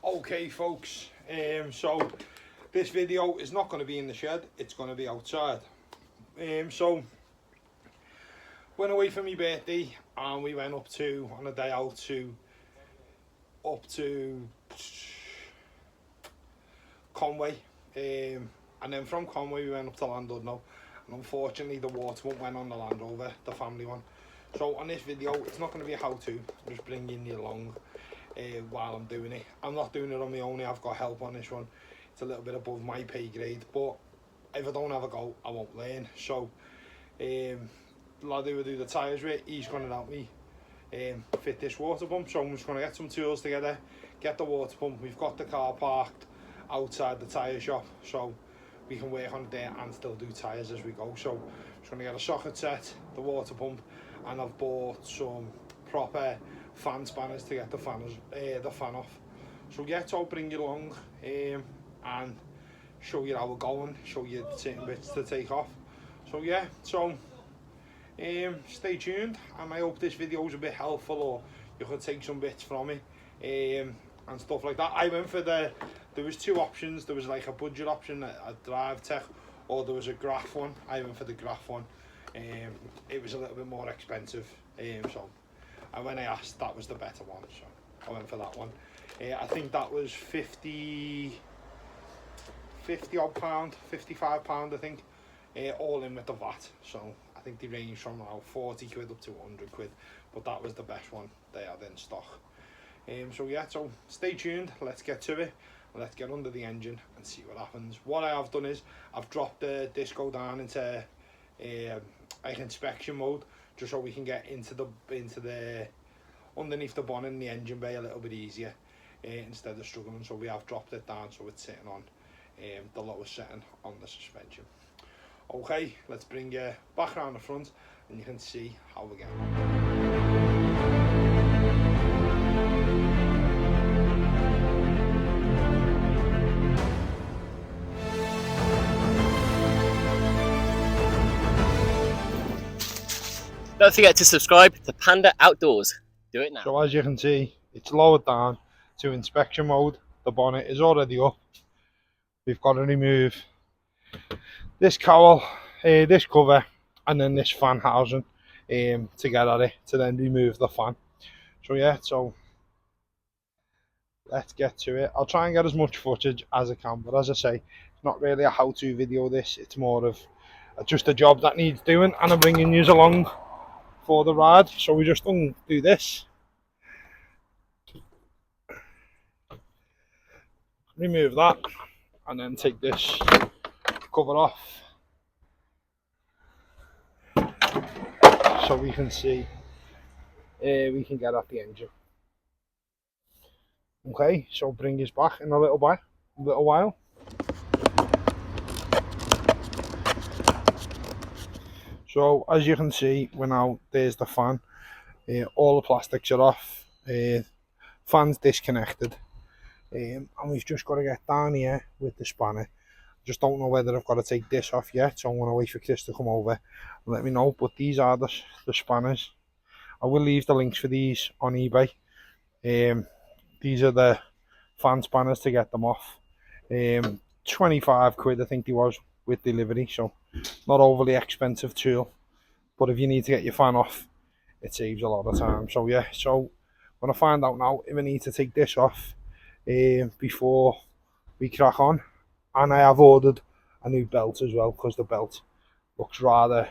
Okay folks, so this video is not going to be in the shed, it's going to be outside. So went away for my birthday and we went up to, on a day out to, up to Conway, and then from Conway we went up to Landudno, and unfortunately the water pump went on the Land Rover, the family one. So on this video it's not going to be a how-to, I'm just bringing you along while I'm doing it. I'm not doing it on my own, I've got help on this one. It's a little bit above my pay grade, but if I don't have a go I won't learn. So the lad who I do the tyres with, he's going to help me fit this water pump. So I'm just going to get some tools together, get the water pump. We've got the car parked outside the tyre shop, so we can work on it there and still do tyres as we go. So I'm just going to get a socket set, the water pump, and I've bought some proper fan spanners to get the fan off. So yeah, so I'll bring you along and show you how we're going, show you certain bits to take off. So yeah, so stay tuned, and I hope this video is a bit helpful, or you could take some bits from it and stuff like that. I went for there was two options. There was like a budget option, a drive tech, or there was a graph one. I went for the graph one. It was a little bit more expensive, so when I asked, that was the better one, so I went for that one. I think that was 50 odd pound, 55 pound I think, all in with the VAT. So I think they range from around 40 quid up to 100 quid, but that was the best one they had in stock. So yeah, so stay tuned, let's get to it, let's get under the engine and see what happens. What I have done is I've dropped the disco down into like inspection mode, just so we can get into the underneath the bonnet and the engine bay a little bit easier, instead of struggling. So we have dropped it down so it's sitting on the lowest setting on the suspension. Okay, let's bring you back around the front and you can see how we're getting on. Don't forget to subscribe to Panda Outdoors. Do it now. So as you can see, it's lowered down to inspection mode. The bonnet is already up. We've got to remove this cowl, this cover, and then this fan housing to get at it, to then remove the fan. So yeah, so let's get to it. I'll try and get as much footage as I can, but as I say, it's not really a how-to video this, it's more of just a job that needs doing, and I'm bringing you along for the ride. So we just do this, remove that, and then take this cover off so we can see, we can get at the engine. Okay, so bring us back in a little while. So as you can see, there's the fan. All the plastics are off. Fan's disconnected. And we've just got to get down here with the spanner. Just don't know whether I've got to take this off yet, so I'm going to wait for Chris to come over and let me know. But these are the spanners. I will leave the links for these on eBay. These are the fan spanners to get them off. 25 quid I think they was with delivery, so not overly expensive tool, but if you need to get your fan off, it saves a lot of time. So yeah, so I'm going to find out now if I need to take this off before we crack on. And I have ordered a new belt as well, because the belt looks rather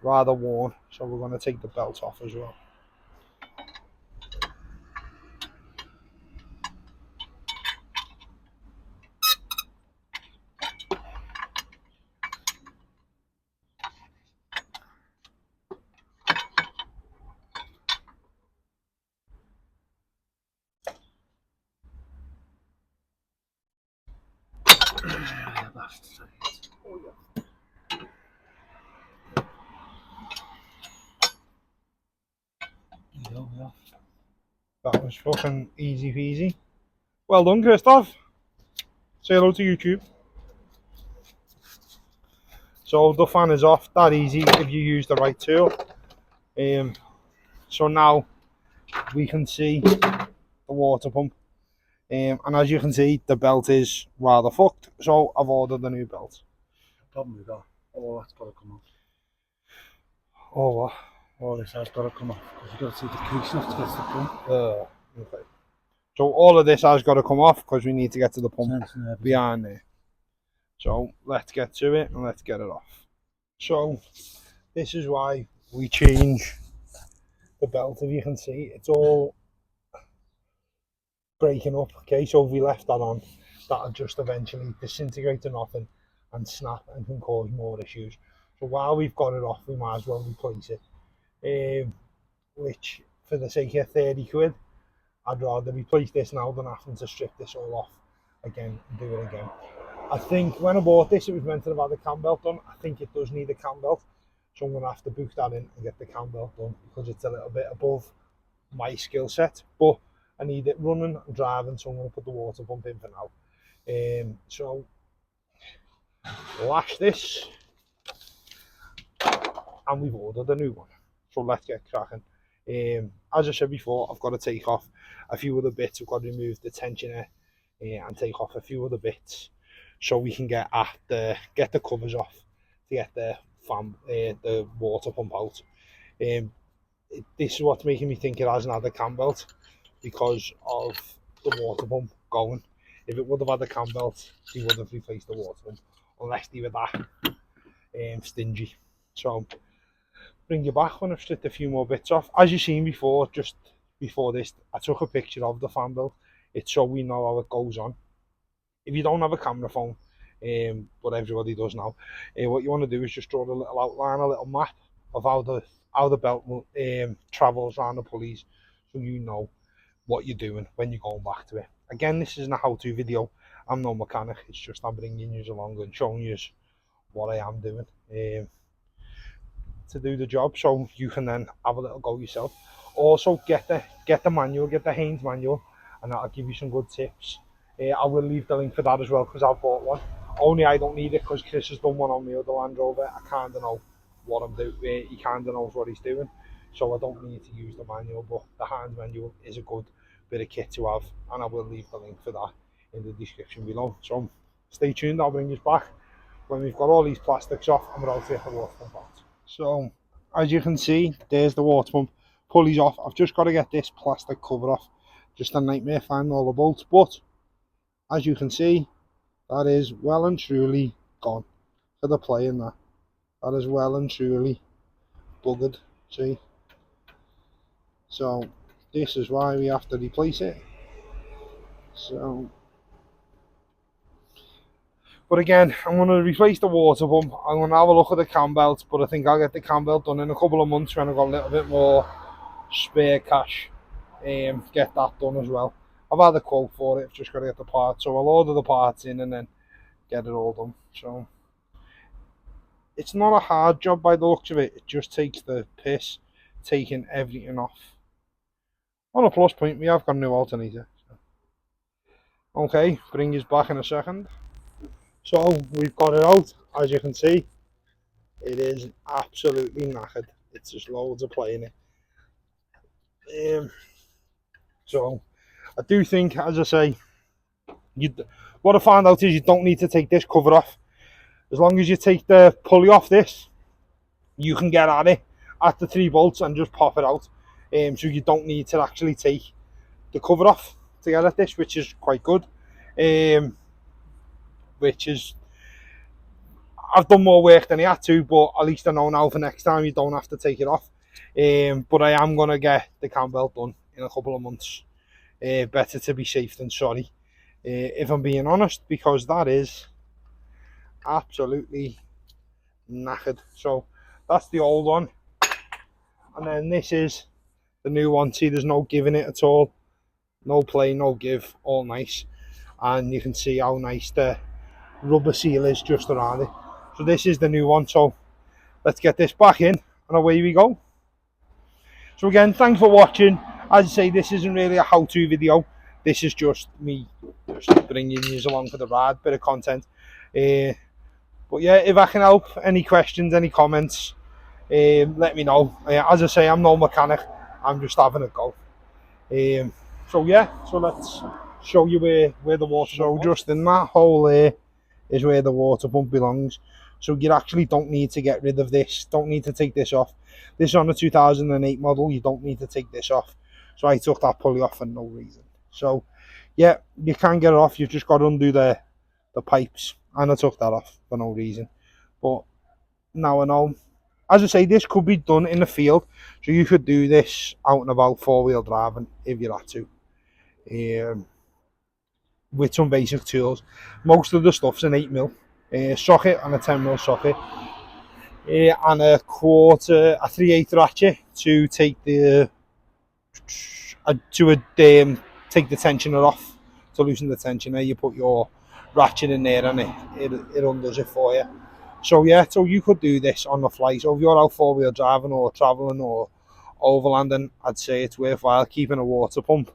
worn, so we're going to take the belt off as well. That was fucking easy peasy. Well done, Christoph. Say hello to YouTube. So the fan is off, that easy if you use the right tool. So now we can see the water pump. And as you can see, the belt is rather fucked, so I've ordered a new belt. Problem with that, all that's got to come off. Oh, what? All this has got to come off because you've got to take the case off to get to the pump. Okay. So all of this has got to come off because we need to get to the pump Tension behind there. So let's get to it and let's get it off. So this is why we change the belt. If you can see, it's all breaking up. Okay, so if we left that on, that'll just eventually disintegrate to nothing and snap and can cause more issues. So while we've got it off, we might as well replace it. Which, for the sake of 30 quid, I'd rather replace this now than having to strip this all off again and do it again. I think when I bought this, it was meant to have had the cam belt done. I think it does need a cam belt, so I'm going to have to book that in and get the cam belt done because it's a little bit above my skill set. But I need it running and driving, so I'm going to put the water pump in for now. So lash this, and we've ordered a new one. So let's get cracking. As I said before, I've got to take off a few other bits. I've got to remove the tensioner and take off a few other bits so we can get the covers off to get the water pump out. This is what's making me think it hasn't had a cam belt because of the water pump going. If it would have had a cam belt, they would have replaced the water pump, unless they were that stingy. So bring you back when I've stripped a few more bits off. As you've seen before, just before this, I took a picture of the fan belt. It's so we know how it goes on. If you don't have a camera phone, but everybody does now, what you want to do is just draw a little outline, a little map of how the belt travels around the pulleys, so you know what you're doing when you're going back to it. Again, this isn't a how-to video. I'm no mechanic. It's just I'm bringing you along and showing you what I am doing to do the job, so you can then have a little go yourself. Also, get the manual, get the Haynes manual, and that'll give you some good tips. I will leave the link for that as well because I've bought one. Only I don't need it because Chris has done one on me with the Land Rover. I kind of know what I'm doing. He kind of knows what he's doing, so I don't need to use the manual. But the Haynes manual is a good bit of kit to have, and I will leave the link for that in the description below. So stay tuned. I'll bring you back when we've got all these plastics off and we're out to get the water pump out. So as you can see, there's the water pump. Pulleys off. I've just got to get this plastic cover off. Just a nightmare finding all the bolts, but as you can see, that is well and truly gone. For the play in that. That is well and truly buggered. See? So this is why we have to replace it. So, but again, I'm going to replace the water pump. I'm going to have a look at the cam belt, but I think I'll get the cam belt done in a couple of months when I've got a little bit more spare cash. Get that done as well. I've had a quote for it. I've just got to get the parts, so I'll order the parts in and then get it all done. So it's not a hard job by the looks of it. It just takes the piss taking everything off. On a plus point, we have got a new alternator. So. Okay, bring us back in a second. So we've got it out. As you can see, it is absolutely knackered. It's just loads of play in it. So I do think, as I say, what I found out is you don't need to take this cover off. As long as you take the pulley off this, you can get at it at the 3 bolts and just pop it out. So you don't need to actually take the cover off to get at this, which is quite good. Which is, I've done more work than I had to, but at least I know now for next time you don't have to take it off. But I am going to get the cam belt done in a couple of months. Better to be safe than sorry, if I'm being honest, because that is absolutely knackered. So that's the old one, and then this is the new one. See, there's no give in it at all, no play, no give, all nice, and you can see how nice the rubber seal is just around it. So this is the new one, so let's get this back in and away we go. So again, thanks for watching. As I say, this isn't really a how-to video. This is just me just bringing you along for the ride, bit of content. But yeah, if I can help, any questions, any comments, let me know. As I say, I'm no mechanic. I'm just having a go. So yeah, so let's show you where the water pump was. So just in that hole there is where the water pump belongs. So you actually don't need to get rid of this, don't need to take this off. This is on a 2008 model, you don't need to take this off. So I took that pulley off for no reason. So yeah, you can get it off, you've just got to undo the pipes, and I took that off for no reason. But now I know. As I say, this could be done in the field, so you could do this out and about four-wheel driving if you had to, with some basic tools. Most of the stuff's an 8mm socket and a 10mm socket, and a 3/8 ratchet to take the take the tensioner off. To loosen the tensioner, you put your ratchet in there, and it undoes it for you. So yeah, so you could do this on the fly. So if you're out four-wheel driving or travelling or overlanding, I'd say it's worthwhile keeping a water pump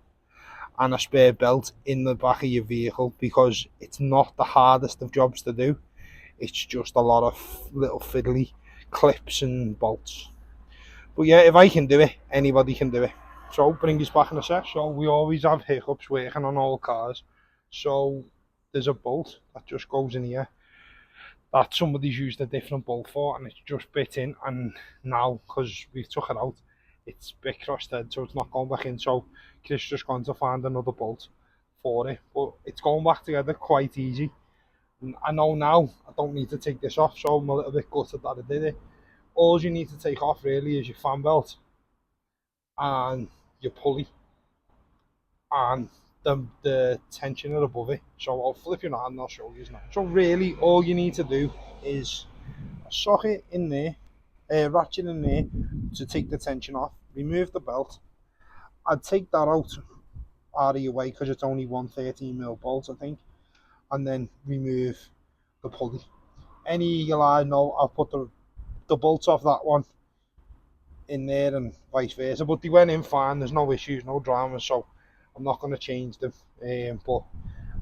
and a spare belt in the back of your vehicle, because it's not the hardest of jobs to do. It's just a lot of little fiddly clips and bolts. But yeah, if I can do it, anybody can do it. So bring us back in a sec. So we always have hiccups working on all cars. So there's a bolt that just goes in here that somebody's used a different bolt for, and it's just bit in, and now because we've took it out, it's bit crossed head, so it's not going back in. So Chris just gone to find another bolt for it, but it's going back together quite easy. And I know now I don't need to take this off, so I'm a little bit gutted that I did it. All you need to take off really is your fan belt and your pulley and the tensioner above it. So I'll flip you around and I'll show you now. So really all you need to do is a socket in there, a ratchet in there to take the tension off, remove the belt. I'd take that out of your way because it's only one 13mm bolt, I think, and then remove the pulley. Any you'll know, I'll put the bolts off that one in there and vice versa, but they went in fine, there's no issues, no dramas, so I'm not going to change them, but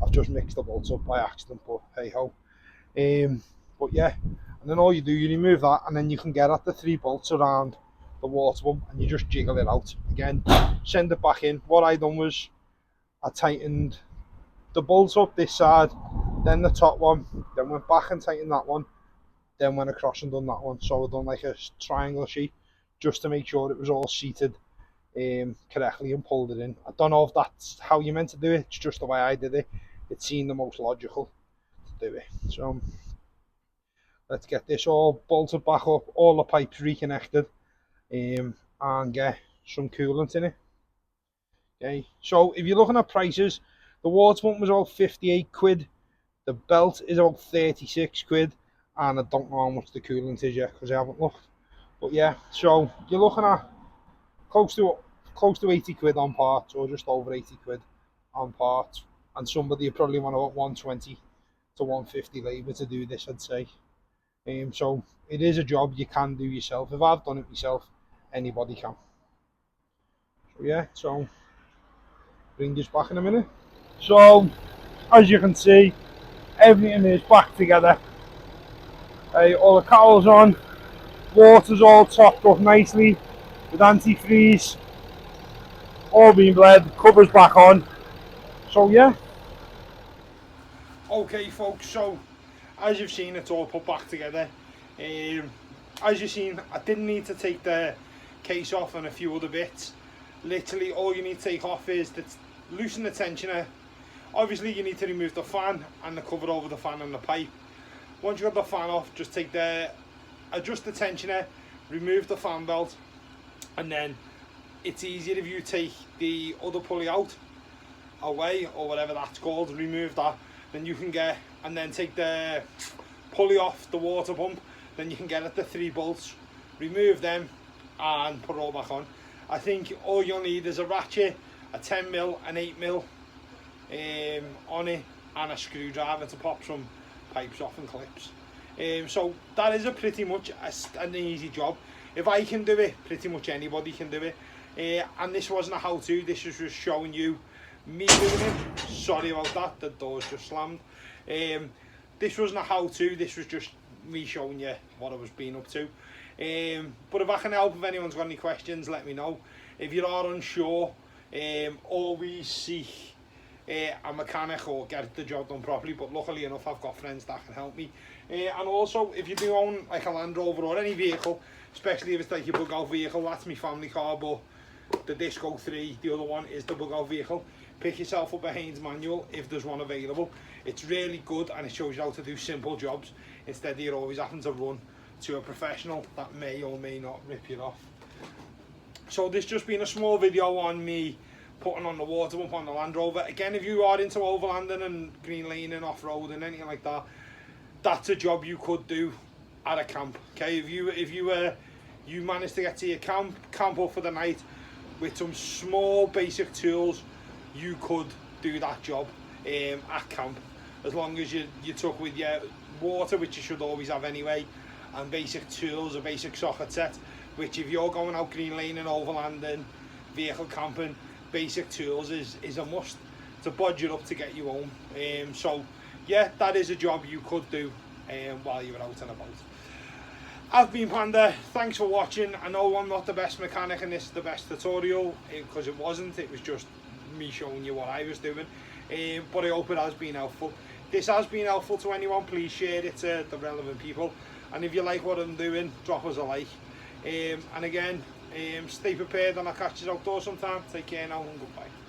I've just mixed the bolts up by accident, but hey ho. But yeah, and then all you do, you remove that, and then you can get at the 3 bolts around the water pump and you just jiggle it out again, send it back in. What I done was I tightened the bolts up this side, then the top one, then went back and tightened that one, then went across and done that one. So I done like a triangle shape just to make sure it was all seated correctly and pulled it in. I don't know if that's how you meant to do it, it's just the way I did it. It seemed the most logical to do it. So let's get this all bolted back up, all the pipes reconnected, and get some coolant in it. Okay, so if you're looking at prices, the water pump was about 58 quid, the belt is about 36 quid, and I don't know how much the coolant is yet because I haven't looked. But yeah, so you're looking at close to 80 quid on parts, or just over 80 quid on parts, and somebody would probably want about 120 to 150 labour to do this, I'd say. So it is a job you can do yourself. If I've done it myself, anybody can. So yeah, so bring this back in a minute. So as you can see, everything is back together. All the cowls on, water's all topped up nicely with antifreeze, all being bled, covers back on. So yeah. Okay folks, so as you've seen, it's all put back together. As you've seen, I didn't need to take the case off and a few other bits. Literally all you need to take off is to loosen the tensioner. Obviously you need to remove the fan and the cover over the fan and the pipe. Once you've got the fan off, just adjust the tensioner, remove the fan belt, and then it's easier if you take the other pulley out, away, or whatever that's called, remove that, then you can get, and then take the pulley off the water pump, then you can get at the 3 bolts, remove them and put it all back on. I think all you'll need is a ratchet, a 10mm, an 8mm on it, and a screwdriver to pop some pipes off and clips. So that is pretty much an easy job. If I can do it, pretty much anybody can do it. And this wasn't a how-to, this was just showing you me doing it. Sorry about that, the door's just slammed. This wasn't a how-to, this was just me showing you what I was being up to. But if I can help, if anyone's got any questions, let me know. If you are unsure, always seek a mechanic or get the job done properly, but luckily enough I've got friends that can help me. And also, if you do own like a Land Rover or any vehicle, especially if it's like your bug out vehicle, that's my family car, but the Disco 3, the other one, is the bug out vehicle. Pick yourself up a Haynes manual if there's one available. It's really good and it shows you how to do simple jobs instead of you always having to run to a professional that may or may not rip you off. So this just been a small video on me putting on the water pump on the Land Rover. Again, if you are into overlanding and green laning, off-road and anything like that, that's a job you could do at a camp. Okay, if you manage to get to your camp up for the night with some small basic tools, you could do that job at camp, as long as you took with your water, which you should always have anyway, and basic tools, a basic socket set, which if you're going out green laning, overlanding, vehicle camping, basic tools is a must to budge it up to get you home. So yeah, that is a job you could do while you're out and about. I've been Panda, thanks for watching. I know I'm not the best mechanic and this is the best tutorial, because it wasn't, it was just me showing you what I was doing, but I hope it has been helpful. This has been helpful to anyone, please share it to the relevant people, and if you like what I'm doing, drop us a like. And again, stay prepared and I'll catch you outdoors sometime. Take care now and goodbye.